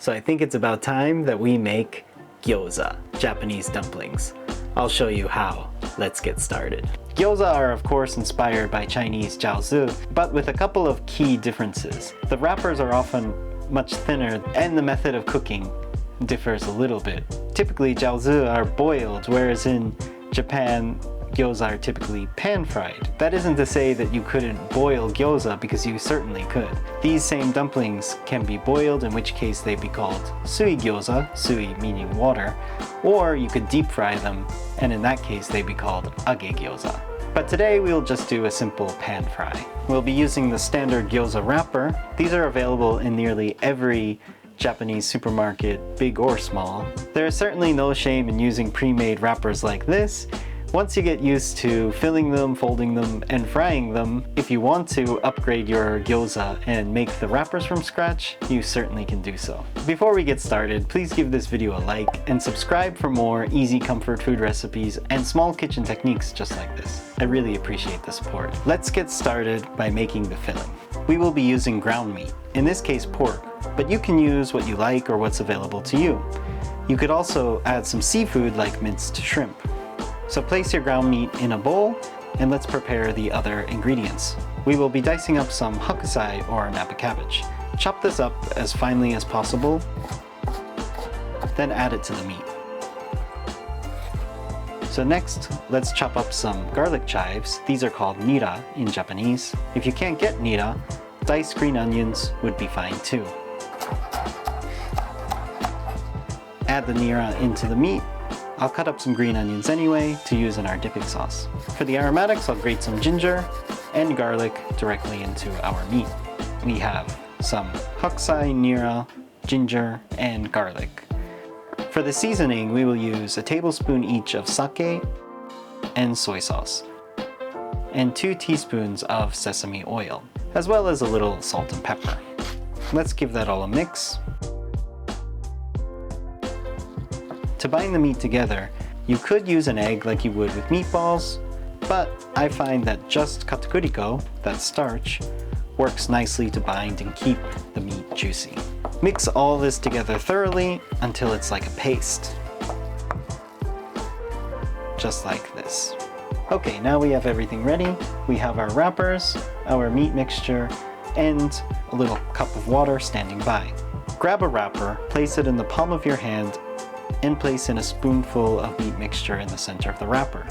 So I think it's about time that we make gyoza, Japanese dumplings. I'll show you how. Let's get started. Gyoza are of course inspired by Chinese jiaozi, but with a couple of key differences. The wrappers are often much thinner and the method of cooking differs a little bit. Typically jiaozi are boiled, whereas in Japan, gyoza are typically pan-fried. That isn't to say that you couldn't boil gyoza, because you certainly could. These same dumplings can be boiled, in which case they'd be called sui gyoza, sui meaning water, or you could deep fry them, and in that case they'd be called age gyoza. But today we'll just do a simple pan fry. We'll be using the standard gyoza wrapper. These are available in nearly every Japanese supermarket, big or small. There is certainly no shame in using pre-made wrappers like this. Once you get used to filling them, folding them, and frying them, if you want to upgrade your gyoza and make the wrappers from scratch, you certainly can do so. Before we get started, please give this video a like and subscribe for more easy comfort food recipes and small kitchen techniques just like this. I really appreciate the support. Let's get started by making the filling. We will be using ground meat, in this case pork, but you can use what you like or what's available to you. You could also add some seafood like minced shrimp. So place your ground meat in a bowl and let's prepare the other ingredients. We will be dicing up some hakusai or napa cabbage. Chop this up as finely as possible, then add it to the meat. So next, let's chop up some garlic chives. These are called Nira in Japanese. If you can't get Nira, diced green onions would be fine too. Add the Nira into the meat. I'll cut up some green onions anyway to use in our dipping sauce. For the aromatics, I'll grate some ginger and garlic directly into our meat. We have some hakusai, nira, ginger, and garlic. For the seasoning, we will use a tablespoon each of sake and soy sauce, and 2 teaspoons of sesame oil, as well as a little salt and pepper. Let's give that all a mix. To bind the meat together, you could use an egg like you would with meatballs, but I find that just katakuriko, that's starch, works nicely to bind and keep the meat juicy. Mix all this together thoroughly until it's like a paste. Just like this. Okay, now we have everything ready. We have our wrappers, our meat mixture, and a little cup of water standing by. Grab a wrapper, place it in the palm of your hand, and place in a spoonful of meat mixture in the center of the wrapper.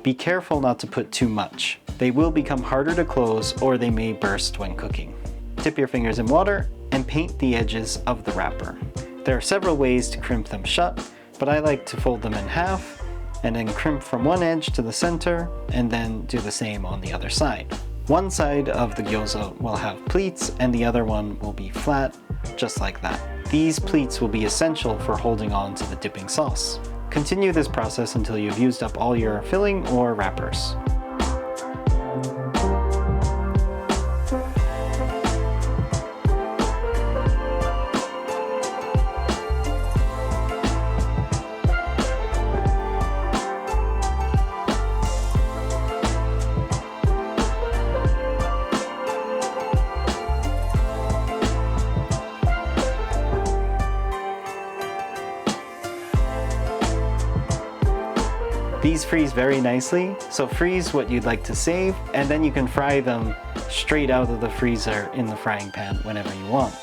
Be careful not to put too much. They will become harder to close or they may burst when cooking. Dip your fingers in water and paint the edges of the wrapper. There are several ways to crimp them shut, but I like to fold them in half and then crimp from one edge to the center and then do the same on the other side. One side of the gyoza will have pleats and the other one will be flat, just like that. These pleats will be essential for holding on to the dipping sauce. Continue this process until you've used up all your filling or wrappers. These freeze very nicely, so freeze what you'd like to save, and then you can fry them straight out of the freezer in the frying pan whenever you want.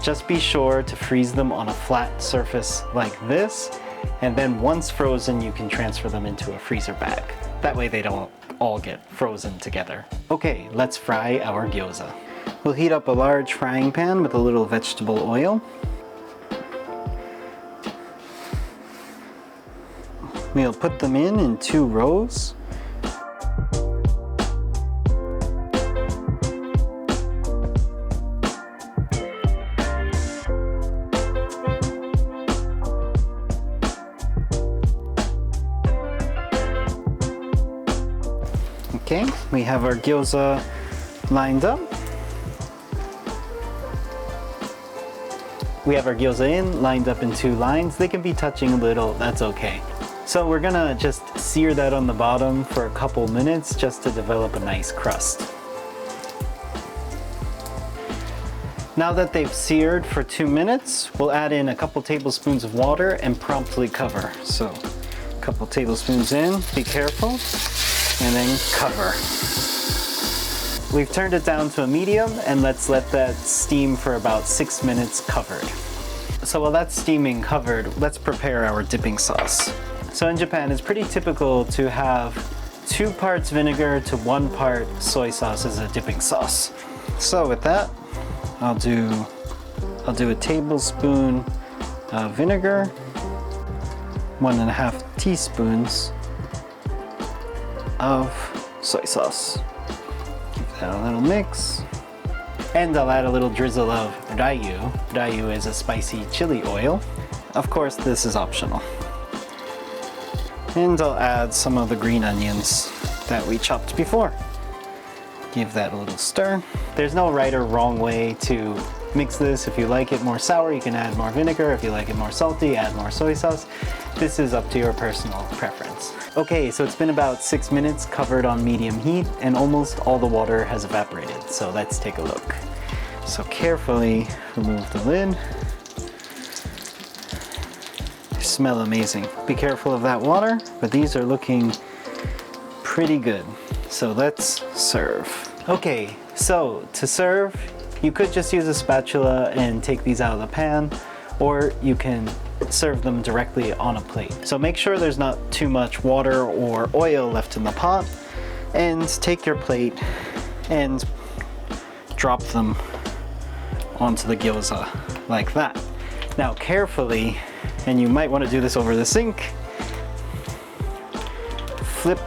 Just be sure to freeze them on a flat surface like this, and then once frozen you can transfer them into a freezer bag. That way they don't all get frozen together. Okay, let's fry our gyoza. We'll heat up a large frying pan with a little vegetable oil. We'll put them in 2 rows. Okay, we have our gyoza lined up. We have our gyoza lined up in 2 lines. They can be touching a little, that's okay. So we're gonna just sear that on the bottom for a couple minutes just to develop a nice crust. Now that they've seared for 2 minutes, we'll add in a couple tablespoons of water and promptly cover. So, a couple tablespoons in, be careful, and then cover. We've turned it down to a medium, and let's let that steam for about 6 minutes covered. So while that's steaming covered, let's prepare our dipping sauce. So in Japan, it's pretty typical to have 2 parts vinegar to 1 part soy sauce as a dipping sauce. So with that, I'll do a tablespoon of vinegar, 1.5 teaspoons of soy sauce. Give that a little mix. And I'll add a little drizzle of ryu. Ryu is a spicy chili oil. Of course, this is optional. And I'll add some of the green onions that we chopped before. Give that a little stir. There's no right or wrong way to mix this. If you like it more sour, you can add more vinegar. If you like it more salty, add more soy sauce. This is up to your personal preference. Okay, so it's been about 6 minutes covered on medium heat and almost all the water has evaporated. So let's take a look. So carefully remove the lid. They smell amazing. Be careful of that water, but these are looking pretty good. So let's serve. Okay, so to serve, you could just use a spatula and take these out of the pan, or you can serve them directly on a plate. So make sure there's not too much water or oil left in the pot, and take your plate and drop them onto the gyoza like that. Now carefully, and you might want to do this over the sink, flip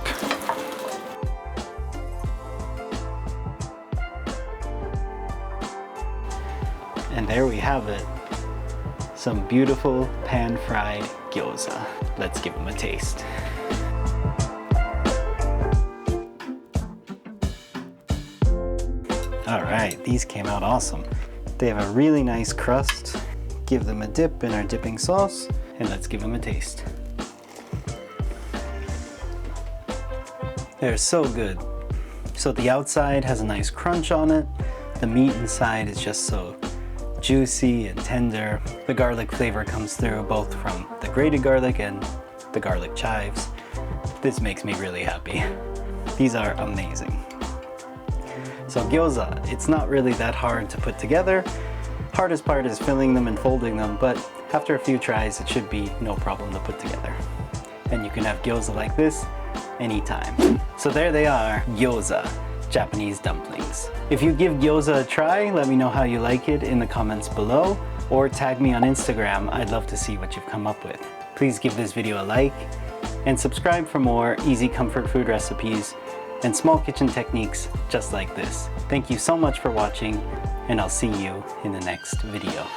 and there we have it. Some beautiful pan-fried gyoza. Let's give them a taste. All right, these came out awesome. They have a really nice crust. Give them a dip in our dipping sauce, and let's give them a taste. They're so good. So the outside has a nice crunch on it. The meat inside is just so juicy and tender. The garlic flavor comes through both from the grated garlic and the garlic chives. This makes me really happy. These are amazing. So gyoza, it's not really that hard to put together. Hardest part is filling them and folding them, but after a few tries, it should be no problem to put together. And you can have gyoza like this anytime. So there they are, gyoza, Japanese dumplings. If you give gyoza a try, let me know how you like it in the comments below, or tag me on Instagram. I'd love to see what you've come up with. Please give this video a like, and subscribe for more easy comfort food recipes and small kitchen techniques just like this. Thank you so much for watching, and I'll see you in the next video.